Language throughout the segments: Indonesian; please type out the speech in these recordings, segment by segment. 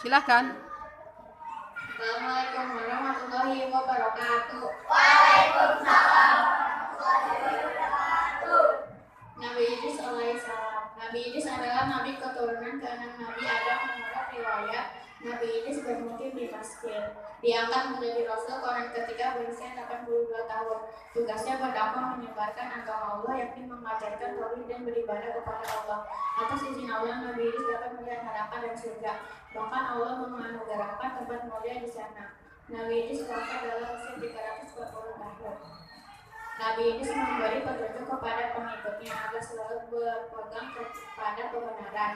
Silakan. Assalamualaikum warahmatullahi wabarakatuh. Nabi Idris alaihissalam. Nabi Idris adalah nabi keturunan keenam Nabi Adam menurut riwayat. Nabi Idris bermukim di Mesir. Diangkat menjadi Rasul Quran ketika berusia 82 tahun. Tugasnya berdakwah menyebarkan agama Allah, yakni mengajarkan tauhid dan beribadah kepada Allah. Atas izin Allah, Nabi Idris dapat melihat neraka dan surga. Bahkan Allah menganugerahkan tempat mulia di sana. Nabi Idris wafat dalam usia 340 tahun. Nabi Idris memberi petunjuk kepada pengikutnya agar selalu berpegang kepada kebenaran,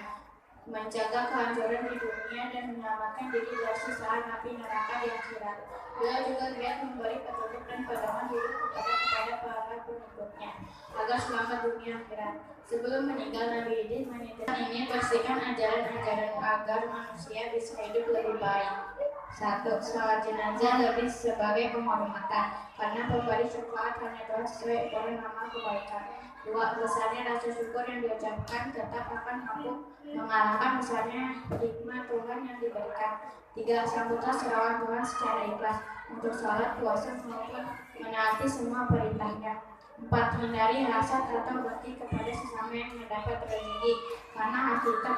menjaga kehancuran di dunia dan menyelamatkan diri dari siksaan api neraka di akhirat. Beliau juga giat memberi petunjuk dan pedoman hidup kepada para pengikutnya agar selamat dunia akhirat. Sebelum meninggal, Nabi Idris menitipkan ingin bersihkan ajaran-ajaran agar manusia bisa hidup lebih baik. 1. Salat jenazah lebih sebagai penghormatan karena pemberi syafaat hanya Tuhan sesuai ukuran amal kebaikan. 2. Besarnya rasa syukur yang diucapkan tetap akan mampu mengalahkan besarnya hikmah Tuhan yang diberikan. 3. Sambutlah seruan Tuhan secara ikhlas untuk salat, puasa maupun menaati semua perintahnya. 4. Hindari hasad atau dengki kepada sesama yang mendapat rezeki karena hakikat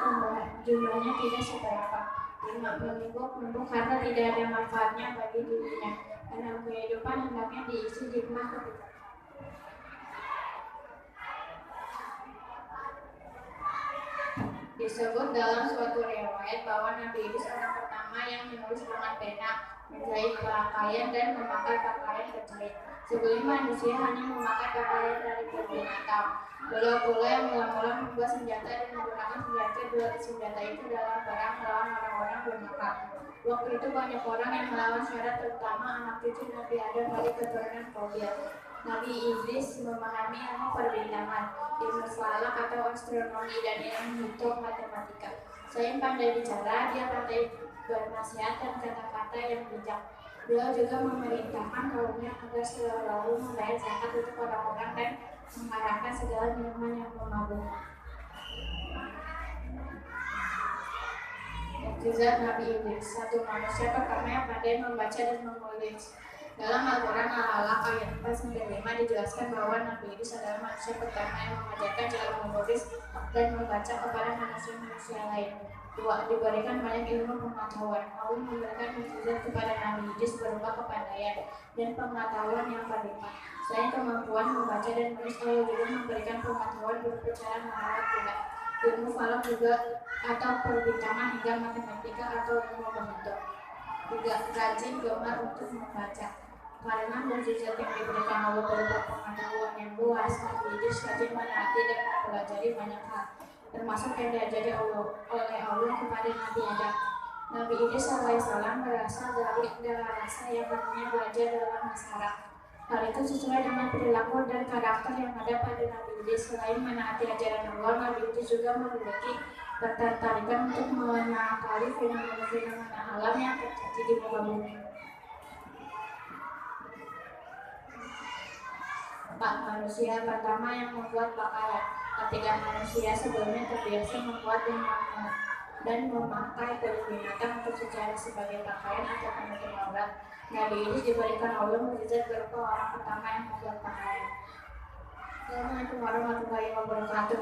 jumlahnya tidak seberapa. 5. Menumpuk harta tidak ada manfaatnya bagi dirinya. Dalam kehidupan hendaknya diisi hikmah ketika disebut dalam suatu riwayat bahwa Nabi Idris orang pertama yang menulis dengan pena, menjahit pakaian dan memakai pakaian kecil. Sebelum manusia hanya memakai pakaian dari kulit binatang. Beliau pula yang mula-mula membuat senjata dan menggunakan senjata itu dalam perang melawan orang-orang bermakan. Waktu itu banyak orang yang melawan syarat, terutama anak cucu Nabi Adam dari keturunan Qabil. Nabi Idris memahami ilmu perbintangan, ilmu falak atau astronomi, dan ilmu hitung matematika. Selain pandai bicara, dia pandai bernasihat dan kata-kata yang bijak. Beliau juga memerintahkan kaumnya agar selalu membayar zakat untuk orang-orang dan mengharamkan segala minuman yang memabuk. Mukjizat Nabi Idris. 1. Manusia pertama yang pandai membaca dan menulis. Dalam Al-Quran Al-Alaq ayat 4-5 dijelaskan bahwa Nabi Idris adalah manusia pertama yang mengajarkan cara menulis dan membaca kepada manusia-manusia lain. 2. Diberikan banyak ilmu pengetahuan. Allah memberikan mukjizat kepada Nabi Idris berupa kepandaian dan pengetahuan yang berlimpah. Selain kemampuan membaca dan menulis, Allah juga memberikan pengetahuan berupa cara merawat kuda, ilmu falak juga atau perbintangan hingga matematika atau ilmu bentuk. 3. Rajin gemar untuk membaca. Karena mukjizat yang diberikan Allah berupa pengetahuan yang luas, Nabi Idris rajin menaati dan mempelajari banyak hal, termasuk yang diajari oleh Allah kepada Nabi Adam. Nabi Idris alaihissalam berasal dari rasa yang namanya belajar dalam masyarakat. Hal itu sesuai dengan perilaku dan karakter yang ada pada Nabi Idris. Selain menaati ajaran Allah, Nabi Idris juga memiliki ketertarikan untuk menangkali fenomena-fenomena alam yang terjadi di muka bumi. 4. Manusia pertama yang membuat pakaian. Ketika manusia sebelumnya terbiasa membuat dan memakai kulit binatang untuk sebagai pakaian atau penutup aurat, Nabi Idris diberikan Allah mukjizat berupa orang pertama yang membuat pakaian. Assalamualaikum warahmatullahi wabarakatuh.